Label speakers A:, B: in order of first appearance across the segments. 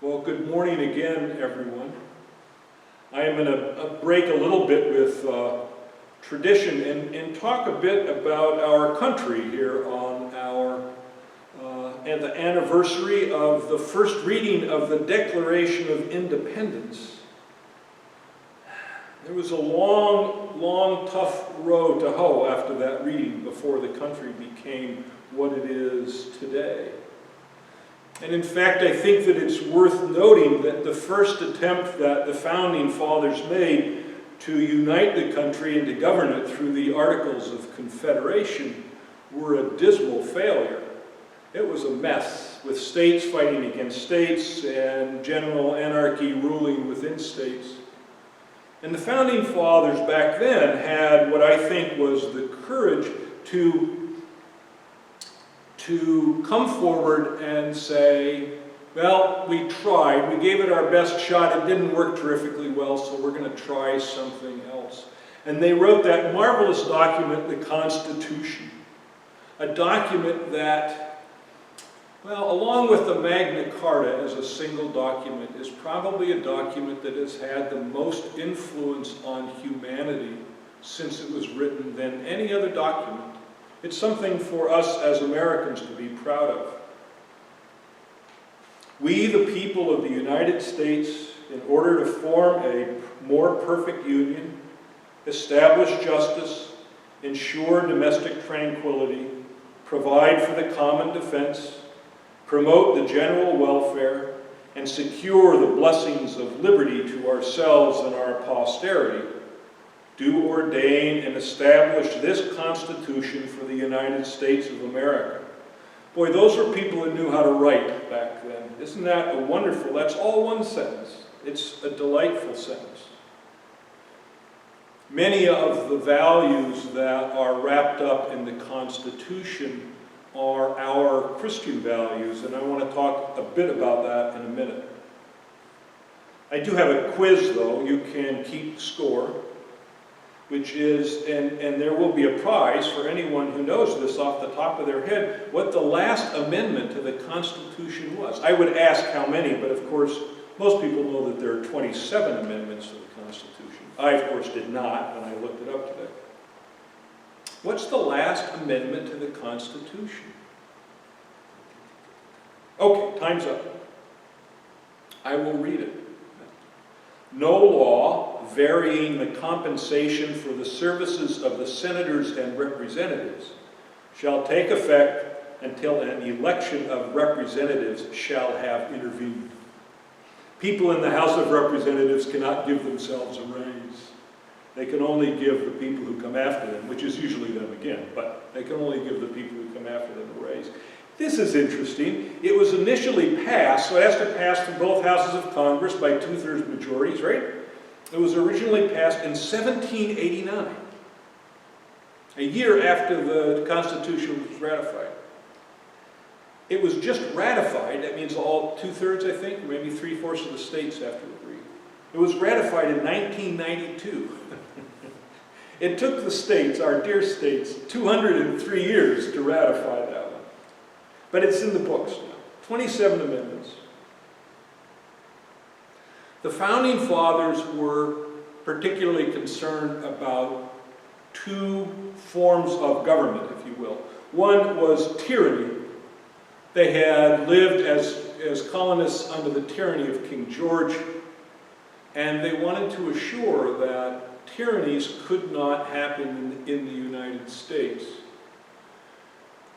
A: Well, good morning again, everyone. I am going to break a little bit with tradition and talk a bit about our country here on at the anniversary of the first reading of the Declaration of Independence. There was a long, tough road to hoe after that reading before the country became what it is today. And in fact, I think that it's worth noting that the first attempt that the Founding Fathers made to unite the country and to govern it through the Articles of Confederation were a dismal failure. It was a mess, with states fighting against states and general anarchy ruling within states. And the Founding Fathers back then had what I think was the courage to come forward and say, well, we tried, we gave it our best shot, it didn't work terrifically well, so we're going to try something else. And they wrote that marvelous document, the Constitution. A document that, well, along with the Magna Carta as a single document, is probably a document that has had the most influence on humanity since it was written than any other document. It's something for us as Americans to be proud of. We, the people of the United States, in order to form a more perfect union, establish justice, ensure domestic tranquility, provide for the common defense, promote the general welfare, and secure the blessings of liberty to ourselves and our posterity, do ordain and establish this Constitution for the United States of America. Boy, those were people who knew how to write back then. Isn't that a wonderful, that's all one sentence. It's a delightful sentence. Many of the values that are wrapped up in the Constitution are our Christian values, and I want to talk a bit about that in a minute. I do have a quiz, though. You can keep score, which is, and there will be a prize for anyone who knows this off the top of their head, what the last amendment to the Constitution was. I would ask how many, but of course, most people know that there are 27 amendments to the Constitution. I, of course, did not when I looked it up today. What's the last amendment to the Constitution? Okay, time's up. I will read it. No law varying the compensation for the services of the senators and representatives shall take effect until an election of representatives shall have intervened. People in the House of Representatives cannot give themselves a raise. They can only give the people who come after them, which is usually them again, but they can only give the people who come after them a raise. This is interesting. It was initially passed, so it has to pass through both houses of Congress by 2/3 majorities, right? It was originally passed in 1789, a year after the Constitution was ratified. It was just ratified, that means all 2/3, I think, or maybe 3/4 of the states have to agree. It was ratified in 1992. It took the states, our dear states, 203 years to ratify that one. But it's in the books now. 27 amendments. The Founding Fathers were particularly concerned about two forms of government, if you will. One was tyranny. They had lived as colonists under the tyranny of King George, and they wanted to assure that tyrannies could not happen in the United States.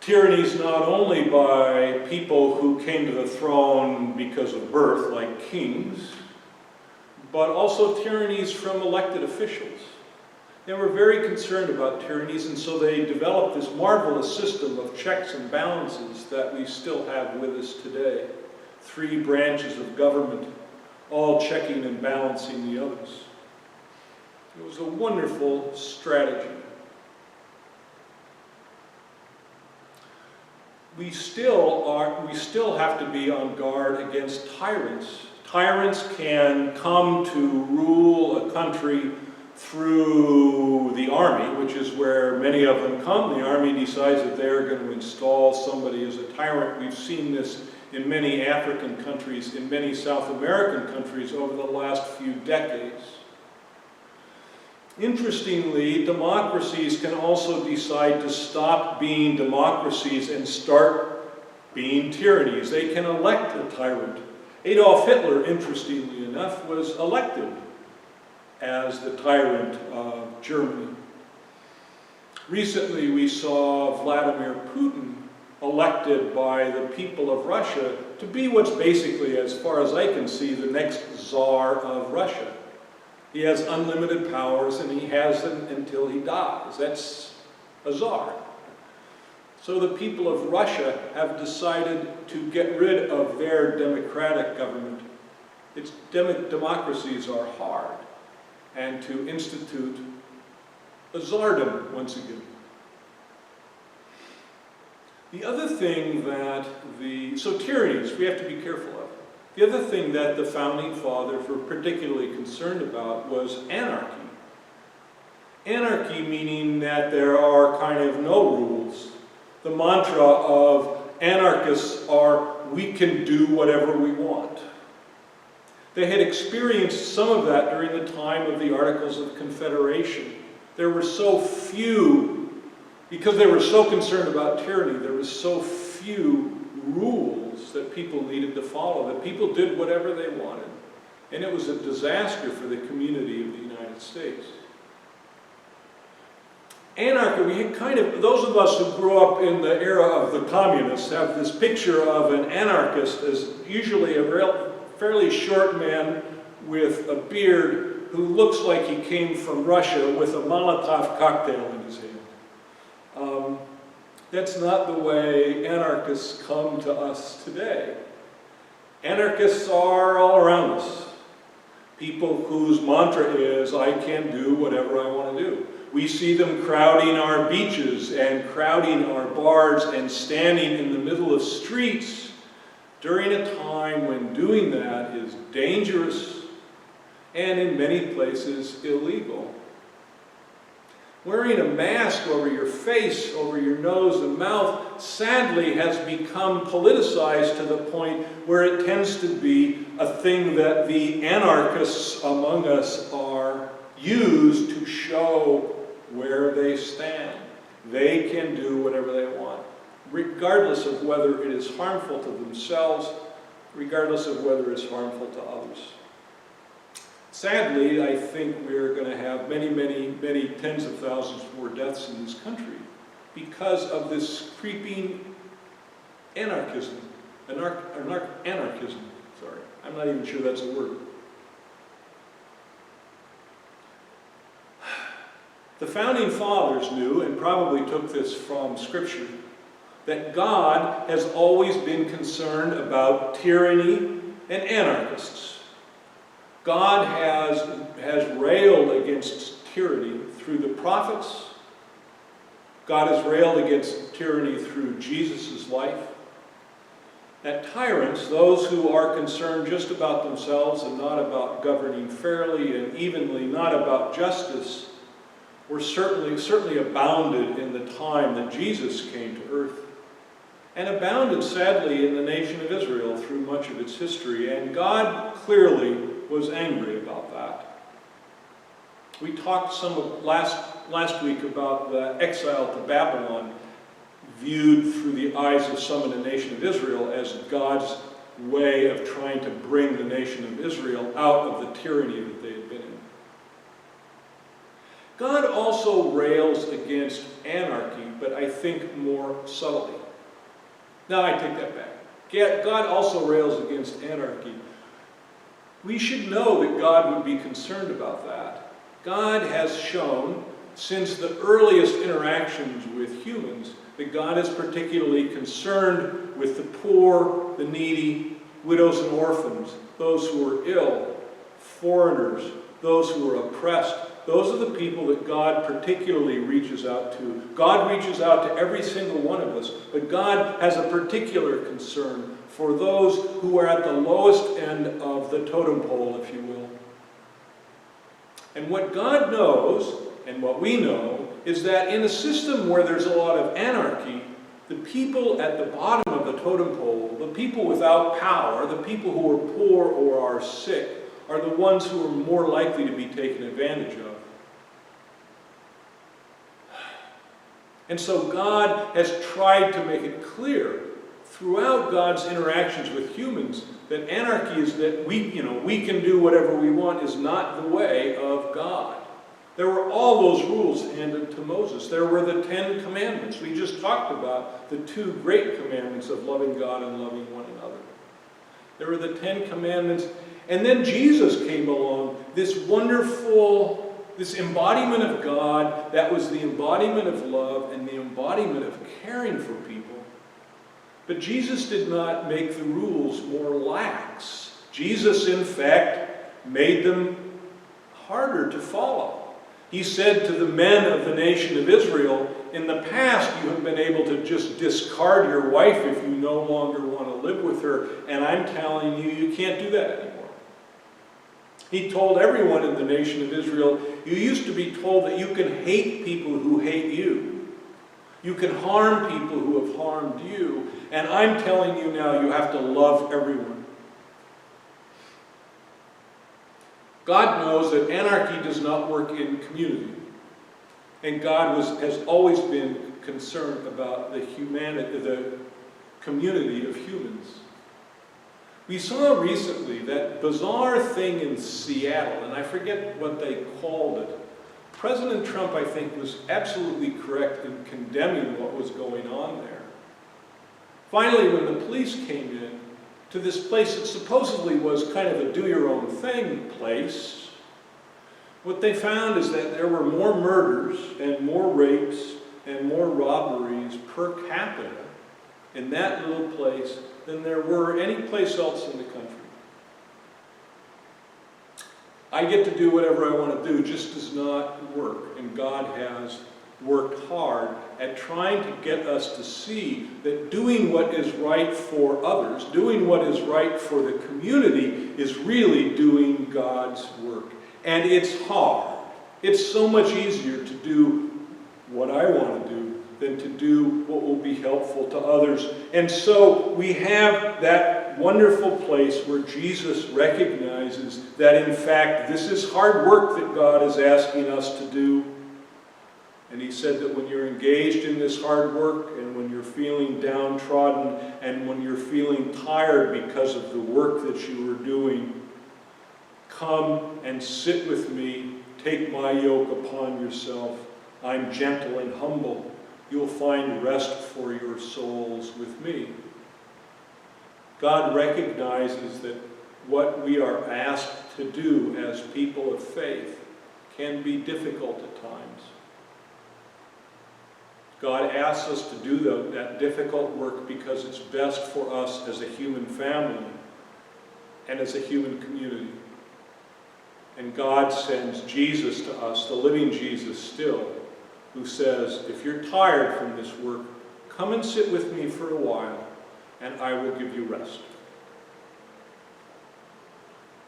A: Tyrannies not only by people who came to the throne because of birth, like kings, but also tyrannies from elected officials. They were very concerned about tyrannies, and so they developed this marvelous system of checks and balances that we still have with us today. 3 branches of government, all checking and balancing the others. It was a wonderful strategy. We still have to be on guard against tyrants. Tyrants can come to rule a country through the army, which is where many of them come. The army decides that they're going to install somebody as a tyrant. We've seen this in many African countries, in many South American countries over the last few decades. Interestingly, democracies can also decide to stop being democracies and start being tyrannies. They can elect a tyrant. Adolf Hitler, interestingly enough, was elected as the tyrant of Germany. Recently, we saw Vladimir Putin elected by the people of Russia to be what's basically, as far as I can see, the next Tsar of Russia. He has unlimited powers, and he has them until he dies. That's a Tsar. So the people of Russia have decided to get rid of their democratic government. Democracies are hard, and to institute a tsardom once again. The other thing that so tyrannies, we have to be careful of. The other thing that the Founding Fathers were particularly concerned about was anarchy. Anarchy meaning that there are kind of no rules. The mantra of anarchists are, we can do whatever we want. They had experienced some of that during the time of the Articles of Confederation. There were so few, because they were so concerned about tyranny, there were so few rules that people needed to follow, that people did whatever they wanted. And it was a disaster for the community of the United States. Anarchy, we had kind of, those of us who grew up in the era of the communists have this picture of an anarchist as usually a fairly short man with a beard who looks like he came from Russia with a Molotov cocktail in his hand. That's not the way anarchists come to us today. Anarchists are all around us. People whose mantra is, I can do whatever I want to do. We see them crowding our beaches and crowding our bars and standing in the middle of streets during a time when doing that is dangerous and in many places illegal. Wearing a mask over your face, over your nose and mouth, sadly has become politicized to the point where it tends to be a thing that the anarchists among us are used to show where they stand. They can do whatever they want, regardless of whether it is harmful to themselves, regardless of whether it's harmful to others. Sadly, I think we're going to have many, many, many tens of thousands more deaths in this country because of this creeping anarchism. Anarchism, sorry. I'm not even sure that's a word. The Founding Fathers knew, and probably took this from Scripture, that God has always been concerned about tyranny and anarchists. God has railed against tyranny through the prophets. God has railed against tyranny through Jesus' life. At tyrants, those who are concerned just about themselves and not about governing fairly and evenly, not about justice, were certainly abounded in the time that Jesus came to earth, and abounded, sadly, in the nation of Israel through much of its history. And God clearly was angry about that. We talked last week about the exile to Babylon, viewed through the eyes of some in the nation of Israel as God's way of trying to bring the nation of Israel out of the tyranny that they had been in. God also rails against anarchy, but I think more subtly. Now I take that back. God also rails against anarchy. We should know that God would be concerned about that. God has shown, since the earliest interactions with humans, that God is particularly concerned with the poor, the needy, widows and orphans, those who are ill, foreigners, those who are oppressed. Those are the people that God particularly reaches out to. God reaches out to every single one of us, but God has a particular concern for those who are at the lowest end of the totem pole, if you will. And what God knows, and what we know, is that in a system where there's a lot of anarchy, the people at the bottom of the totem pole, the people without power, the people who are poor or are sick, are the ones who are more likely to be taken advantage of. And so God has tried to make it clear throughout God's interactions with humans that anarchy is that we can do whatever we want is not the way of God. There were all those rules handed to Moses. There were the 10 commandments. We just talked about the 2 great commandments of loving God and loving one another. There were the 10 commandments. And then Jesus came along, this wonderful, this embodiment of God that was the embodiment of love and the embodiment of caring for people. But Jesus did not make the rules more lax. Jesus, in fact, made them harder to follow. He said to the men of the nation of Israel, in the past you have been able to just discard your wife if you no longer want to live with her, and I'm telling you, you can't do that anymore. He told everyone in the nation of Israel, you used to be told that you can hate people who hate you. You can harm people who have harmed you, and I'm telling you now, you have to love everyone. God knows that anarchy does not work in community. And God has always been concerned about the community of humans. We saw recently that bizarre thing in Seattle, and I forget what they called it. President Trump, I think, was absolutely correct in condemning what was going on there. Finally, when the police came in to this place that supposedly was kind of a do-your-own-thing place, what they found is that there were more murders and more rapes and more robberies per capita in that little place than there were any place else in the country. I get to do whatever I want to do just does not work, and God has worked hard at trying to get us to see that doing what is right for others, doing what is right for the community, is really doing God's work. And it's hard. It's so much easier to do what I want to do than to do what will be helpful to others. And so we have that wonderful place where Jesus recognizes that in fact this is hard work that God is asking us to do. And he said that when you're engaged in this hard work, and when you're feeling downtrodden, and when you're feeling tired because of the work that you are doing, come and sit with me, take my yoke upon yourself. I'm gentle and humble. You'll find rest for your souls with me. God recognizes that what we are asked to do as people of faith can be difficult at times. God asks us to do that difficult work because it's best for us as a human family and as a human community. And God sends Jesus to us, the living Jesus still, who says, if you're tired from this work, come and sit with me for a while, and I will give you rest.